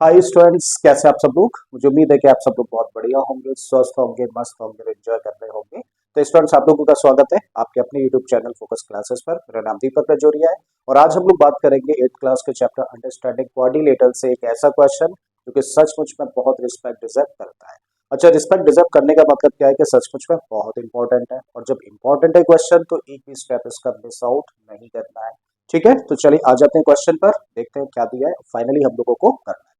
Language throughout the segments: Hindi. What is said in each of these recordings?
हाय स्टूडेंट्स, कैसे आप सब लोग। मुझे उम्मीद है कि आप सब लोग बहुत बढ़िया होंगे, स्वस्थ होंगे, मस्त होंगे और एंजॉय कर रहे होंगे। तो स्टूडेंट्स, आप लोगों का स्वागत है आपके अपने यूट्यूब चैनल फोकस क्लासेस पर। मेरा नाम दीपक रजौरिया है और आज हम लोग बात करेंगे 8th क्लास के चैप्टर अंडरस्टैंडिंग क्वाड्रिलेटरल से एक ऐसा क्वेश्चन जो कि सचमुच में बहुत रिस्पेक्ट डिजर्व करता है। अच्छा, रिस्पेक्ट डिजर्व करने का मतलब क्या है कि सचमुच में बहुत इंपॉर्टेंट है, और जब इंपॉर्टेंट है क्वेश्चन तो एक भी स्टेप इसका मिस आउट नहीं करना है। ठीक है, तो चलिए आ जाते हैं क्वेश्चन पर, देखते हैं क्या दिया है, फाइनली हम लोगों को करना क्या है।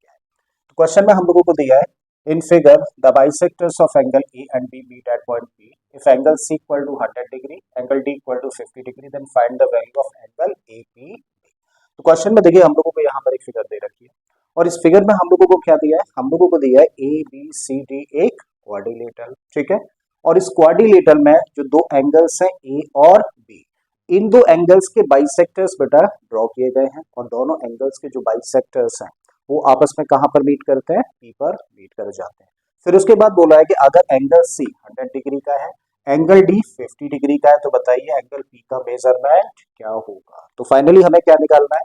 क्वेश्चन में हम लोगों को दिया है in figure the bisectors of angle A and B meet at point B if angle C equal to 100 degree angle D equal to 50 degree then find the value of angle A B. तो क्वेश्चन में देखिए हम लोगों को यहाँ पर एक फिगर दे रखी है और इस फिगर में हम लोगों को क्या दिया है, हम लोगों को दिया है ए बी सी डी एक क्वाड्रिलेटरल। ठीक है, और इस क्वाड्रिलेटरल में जो दो एंगल्स हैं ए और बी, इन दो एंगल्स के बाइसेक्टर्स बेटा ड्रॉ किए गए हैं और दोनों एंगल्स के जो बाइसेक्टर्स हैं वो आपस में कहां पर मीट करते हैं, पी पर मीट कर जाते हैं। फिर उसके बाद बोला है कि अगर एंगल सी 100 डिग्री का है, एंगल डी 50 डिग्री का है, तो बताइए एंगल पी का मेजरमेंट क्या होगा। तो फाइनली हमें क्या निकालना है,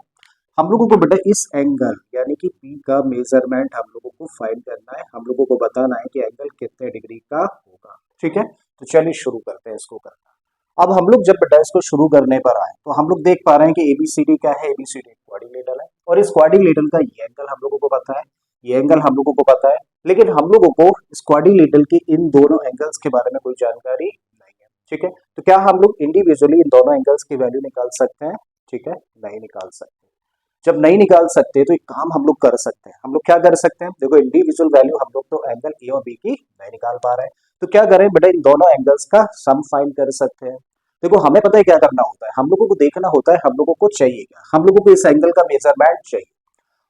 हम लोगों को बेटा इस एंगल यानी कि पी का मेजरमेंट हम लोगों को फाइंड करना है। हम लोगों को बताना है कि एंगल कितने डिग्री का होगा। ठीक है, तो चलिए शुरू करते हैं इसको करना। अब हम लोग जब बेटा इसको शुरू करने पर आए तो हम लोग देख पा रहे हैं कि एबीसीडी क्या है, एबीसीडी क्वाड्रिलेटरल है और इस क्वाड्रिलेटरल का ये एंगल हम लोगों को पता है, ये एंगल हम लोगों को पता है, लेकिन हम लोगों को इस क्वाड्रिलेटरल की इन दोनों एंगल्स के बारे में कोई जानकारी नहीं है। ठीक है, तो क्या हम लोग इंडिविजुअली इन दोनों एंगल्स की वैल्यू निकाल सकते हैं? ठीक है, नहीं निकाल सकते। जब नहीं निकाल सकते तो एक काम हम लोग कर सकते हैं। हम लोग क्या कर सकते हैं, देखो इंडिविजुअल वैल्यू हम लोग तो एंगल ए और बी की नहीं निकाल पा रहे हैं, तो क्या करें बेटा, इन दोनों एंगल्स का सम फाइंड कर सकते हैं। देखो हमें पता है क्या करना होता है, हम लोगों को देखना होता है हम लोगों को चाहिए क्या, हम लोगों को इस एंगल का मेजरमेंट चाहिए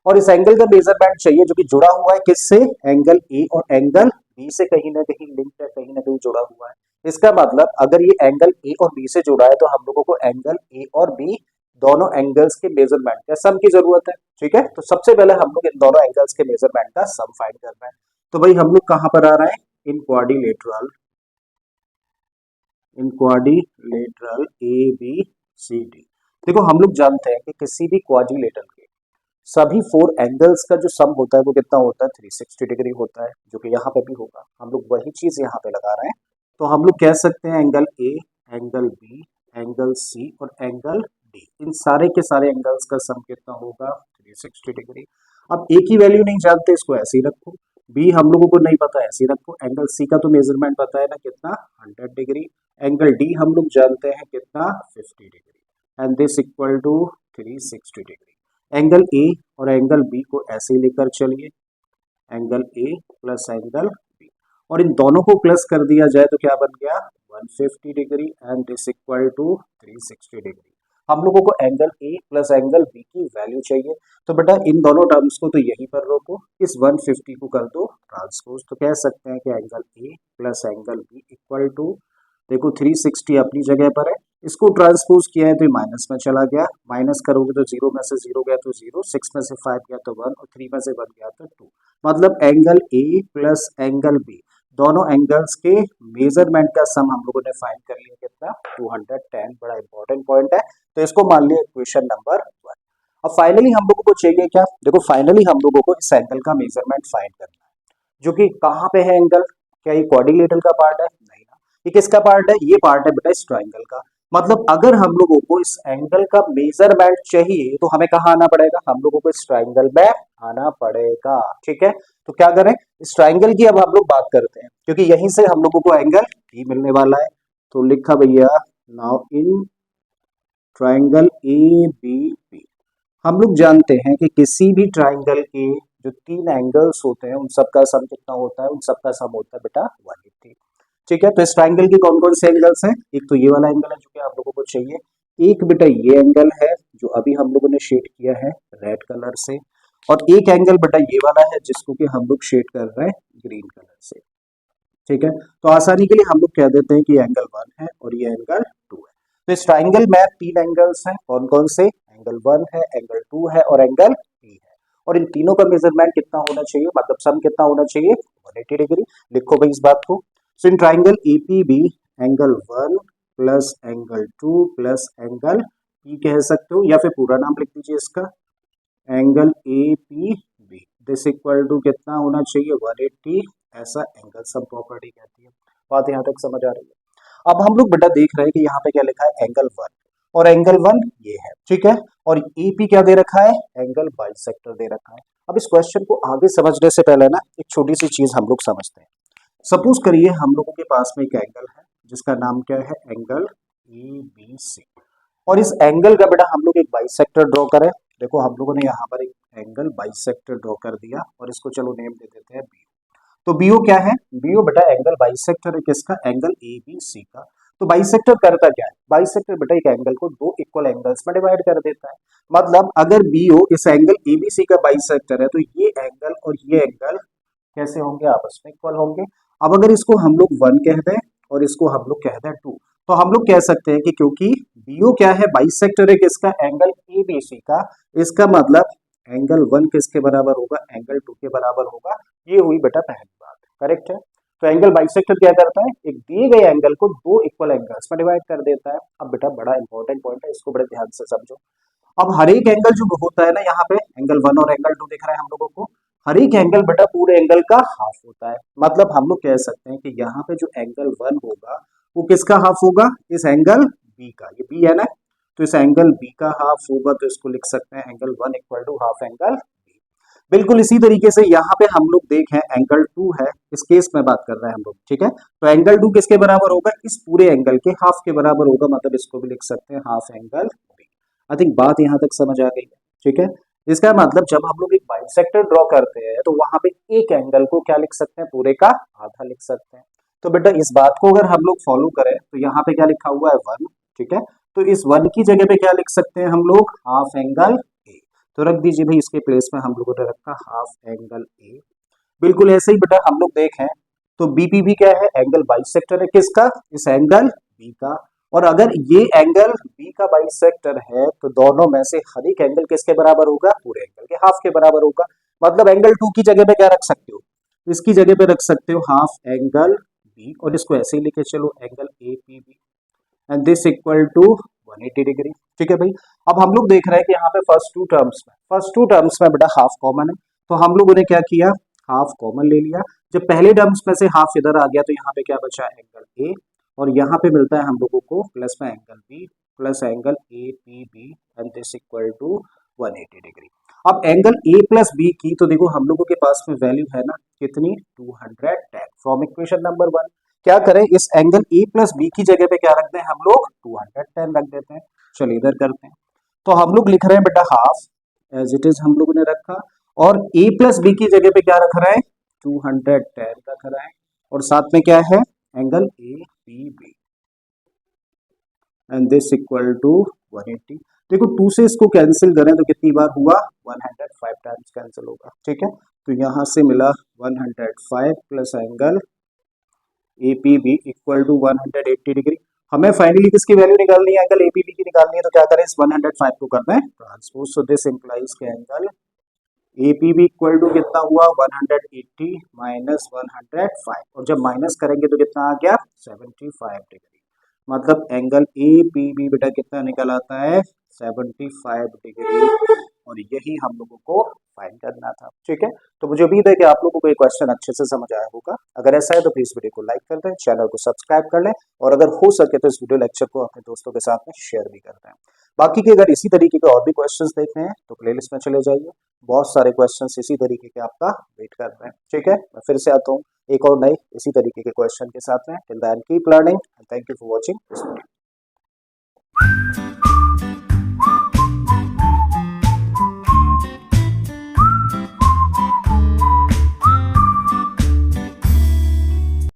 और इस एंगल का मेजरमेंट चाहिए जो कि जुड़ा हुआ है किससे, एंगल ए और एंगल बी से कहीं ना कहीं लिंक है, कहीं ना कहीं जुड़ा हुआ है। इसका मतलब अगर ये एंगल ए और बी से जुड़ा है तो हम लोगों को एंगल ए और बी दोनों एंगल्स के मेजरमेंट का सम की जरूरत है। ठीक है, तो सबसे पहले हम लोग इन दोनों एंगल्स के मेजरमेंट का सम फाइंड करना है। तो भाई हम लोग कहां पर आ रहे हैं, in quadrilateral, in quadrilateral A B C D. देखो हम लोग जानते हैं कि किसी भी क्वाड्रिलेटरल के सभी 4 एंगल्स का जो सम होता है वो कितना होता है, 360 डिग्री होता है, जो कि यहाँ पे भी होगा। हम लोग वही चीज यहाँ पे लगा रहे हैं। तो हम लोग कह सकते हैं angle A, angle B, angle C और एंगल डी, इन सारे के सारे एंगल्स का सम कितना होगा, 360 डिग्री। अब ए की वैल्यू नहीं जानते, इसको ऐसे ही रखो। बी हम लोगों को नहीं पता, ऐसे ही रखो। एंगल सी का तो मेजरमेंट पता है ना, कितना, 100 डिग्री। एंगल डी हम लोग जानते हैं कितना, 50 degree and this equal to 360 degree. Angle A और एंगल बी को ऐसे ही लेकर चलिए, angle A plus angle B, और इन दोनों को प्लस कर दिया जाए तो क्या बन गया, 150 degree and this equal to 360 degree. हम लोगों को angle A plus angle B की वैल्यू चाहिए, तो बेटा इन दोनों टर्म्स को तो यहीं पर रोको, इस 150 को कर दो ट्रांसपोज, तो कह सकते हैं कि angle A plus angle B equal to, देखो 360 अपनी जगह पर है, इसको ट्रांसपोज किया है तो ये माइनस में चला गया, माइनस करोगे तो 0 में से 0 गया तो 0, 6 में से 5 गया तो 1 और 3 में से 1 गया तो 2। मतलब angle A plus angle B दोनों एंगल्स के मेजरमेंट का सम हम लोगों ने फाइंड कर लिया, कितना, 210। बड़ा इंपॉर्टेंट पॉइंट है, तो इसको मान लिया इक्वेशन नंबर 1। अब फाइनली हम लोगों को चाहिए क्या, देखो फाइनली हम लोगों को इस एंगल का मेजरमेंट फाइंड करना है, जो कि कहाँ पे है एंगल, क्या ये क्वाड्रिलेटरल का पार्ट है, नहीं ना, ये किसका पार्ट है, ये पार्ट है बेटा इस ट्राइंगल का। मतलब अगर हम लोगों को इस एंगल का मेजरमेंट चाहिए तो हमें कहाँ आना पड़ेगा, हम लोगों को इस ट्राइंगल में आना पड़ेगा। ठीक है, तो क्या करें, इस ट्राइंगल की अब हम लोग बात करते हैं, क्योंकि यहीं से हम लोगों को एंगल भी मिलने वाला है। तो लिखा भैया, now in triangle A B P, हम लोग जानते हैं कि किसी भी ट्राइंगल के जो 3 एंगल्स होते हैं उन सबका सम कितना होता है, उन सबका सम होता है बेटा 180। ठीक है, तो इस ट्राइंगल के कौन कौन से एंगल्स हैं, एक तो ये वाला एंगल है जो कि आप लोगों को चाहिए, एक बेटा ये एंगल है जो अभी हम लोगों ने शेड किया है रेड कलर से, और एक एंगल बेटा ये वाला है जिसको कि हम लोग शेड कर रहे हैं ग्रीन कलर से। ठीक है, तो आसानी के लिए हम लोग कह देते हैं कि ये एंगल 1 है और ये एंगल 2 है। तो इस ट्राइंगल में 3 एंगल्स हैं, कौन कौन से, एंगल 1 है, एंगल 2 है और एंगल 3 है, और इन तीनों का मेजरमेंट कितना होना चाहिए, मतलब सम कितना होना चाहिए, 180 डिग्री। लिखो भाई इस बात को। So in triangle APB angle 1 plus angle 2 plus angle p कह सकते हो, या फिर पूरा नाम लिख दीजिए इसका, angle A P B, this equal to कितना होना चाहिए 180, ऐसा एंगल सम प्रॉपर्टी कहती है। बात यहाँ तक समझ आ रही है। अब हम लोग बेटा देख रहे हैं कि यहाँ पे क्या लिखा है एंगल 1, और एंगल 1 ये है, ठीक है, और एपी क्या दे रखा है, एंगल बाइसेक्टर दे रखा है। अब इस क्वेश्चन को आगे समझने से पहले ना एक छोटी सी चीज हम लोग समझते हैं। सपोज करिए हम लोगों के पास में एक एंगल है जिसका नाम क्या है, एंगल ए बी सी, और इस एंगल का बेटा हम लोग एक बाइसेक्टर ड्रॉ करें। देखो हम लोगों ने यहाँ पर एक एंगल बाइसेक्टर ड्रॉ कर दिया, और इसको चलो नेम दे देते हैं बी। तो बीओ क्या है, बीओ बेटा एंगल बाइसेक्टर है किसका, एंगल ए बी सी का। तो बाइसेक्टर करता क्या है, बाइसेक्टर बेटा एक एंगल को दो इक्वल एंगल्स में डिवाइड कर देता है। मतलब अगर बीओ इस एंगल एबीसी का बाइसेक्टर है तो ये एंगल और ये एंगल कैसे होंगे, आपस में इक्वल होंगे। अब अगर इसको हम लोग 1 कह दें और इसको हम लोग कह दें 2, तो हम लोग कह सकते हैं कि क्योंकि बीओ क्या है, बाइसेक्टर है किसका, एंगल एबीसी का, इसका मतलब एंगल 1 किसके बराबर होगा, एंगल 2 के बराबर होगा। ये हुई बेटा पहली बात, करेक्ट है। तो एंगल बाइसेक्टर क्या करता है, एक दिए गए एंगल को दो इक्वल एंगल्स में डिवाइड कर देता है। अब बेटा बड़ा इंपॉर्टेंट पॉइंट है, इसको बड़े ध्यान से समझो। अब हर एक एंगल जो होता है ना, यहाँ पे एंगल 1 और एंगल 2 दिख रहा है हम लोगों को, हर एक एंगल बेटा पूरे एंगल का हाफ होता है। मतलब हम लोग कह सकते हैं कि यहाँ पे जो एंगल 1 होगा वो किसका हाफ होगा, इस एंगल बी का, ये बी है ना, तो इस एंगल बी का हाफ होगा, तो इसको लिख सकते हैं angle 1 equal to half angle B. बिल्कुल इसी तरीके से यहाँ पे हम लोग देखें एंगल 2 है, इस केस में बात कर रहे हैं हम लोग, ठीक है। तो एंगल 2 किसके बराबर होगा, इस पूरे एंगल के हाफ के बराबर होगा, मतलब इसको भी लिख सकते हैं half angle B. I think बात यहाँ तक समझ आ गई है, ठीक है। इसका मतलब जब हम लोग एक बाइसेक्टर ड्रॉ करते हैं तो वहां पे एक एंगल को क्या लिख सकते हैं, पूरे का आधा लिख सकते हैं। तो बेटा इस बात को अगर हम लोग फॉलो करें तो यहाँ पे क्या लिखा हुआ है 1, ठीक है। तो इस 1 की जगह पे क्या लिख सकते हैं हम लोग, हाफ एंगल ए। तो रख दीजिए भाई, इसके प्लेस में हम लोगों ने रखा हाफ एंगल ए। बिल्कुल ऐसे ही बेटा हम लोग देखें तो बीपी भी क्या है, एंगल बाइसेक्टर है किसका, इस एंगल बी का। और अगर ये एंगल बी का बाइसेक्टर है तो दोनों में से हर एक एंगल किसके बराबर होगा, पूरे एंगल के हाफ के बराबर होगा। मतलब एंगल 2 की जगह पे क्या रख सकते हो, इसकी जगह पे रख सकते हो हाफ एंगल बी, और इसको ऐसे ही लिखे चलो angle A P B, and this equal to 180 degree, ठीक है भाई। अब हम लोग देख रहे हैं कि यहाँ पे फर्स्ट टू टर्म्स में बेटा हाफ कॉमन है, तो हम लोगों ने क्या किया, हाफ कॉमन ले लिया। जब पहले टर्म्स में से हाफ इधर आ गया तो यहाँ पे क्या बचा, एंगल ए, और यहाँ पे मिलता है हम लोगों को प्लस में angle B plus angle A P B, and this equal to 180 degree. अब एंगल ए प्लस बी की तो देखो हम लोगों के पास में वैल्यू है ना कितनी, 210 फ्रॉम इक्वेशन नंबर 1। क्या करें, इस एंगल ए प्लस बी की जगह पे क्या रख दें हम लोग, 210 रख देते हैं। चलिए इधर करते हैं, तो हम लोग लिख रहे हैं बेटा हाफ एज इट इज हम लोगों ने रखा, और ए प्लस बी की जगह पे क्या रख रहे हैं, 210 रख रहे हैं, और साथ में क्या है, angle A P B, and this equal to 180। देखो 2 से इसको कैंसिल करें तो कितनी बार हुआ, 105 टाइम्स कैंसिल होगा, ठीक है। तो यहाँ से मिला 105 plus angle A P B equal to 180 degree. हमें फाइनली किसकी वैल्यू निकालनी है, एंगल एपीबी की निकालनी है, तो क्या करें, इस 105 को करना है ट्रांसपोज, सो दिस इंप्लाइज के एंगल एपीबी इक्वल टू कितना हुआ, 180 माइनस 105, और जब माइनस करेंगे तो कितना आ गया, 75 डिग्री। मतलब एंगल एपीबी बेटा कितना निकल आता है, 75 डिग्री, और यही हम लोगों को फाइंड करना था, ठीक है। तो मुझे उम्मीद है कि आप लोगों को ये क्वेश्चन अच्छे से समझ आया होगा। अगर ऐसा है तो प्लीज वीडियो को लाइक कर दें, चैनल को सब्सक्राइब कर लें, और अगर हो सके तो इस वीडियो लेक्चर को अपने दोस्तों के साथ में शेयर भी कर दें। बाकी के अगर इसी तरीके के और भी क्वेश्चंस देखने हैं तो प्लेलिस्ट में चले जाइए, बहुत सारे क्वेश्चंस इसी तरीके के आपका वेट कर रहे हैं, ठीक है। मैं फिर से आता हूँ एक और नए इसी तरीके के क्वेश्चन के साथ में। Till then keep learning and thank you for watching this video.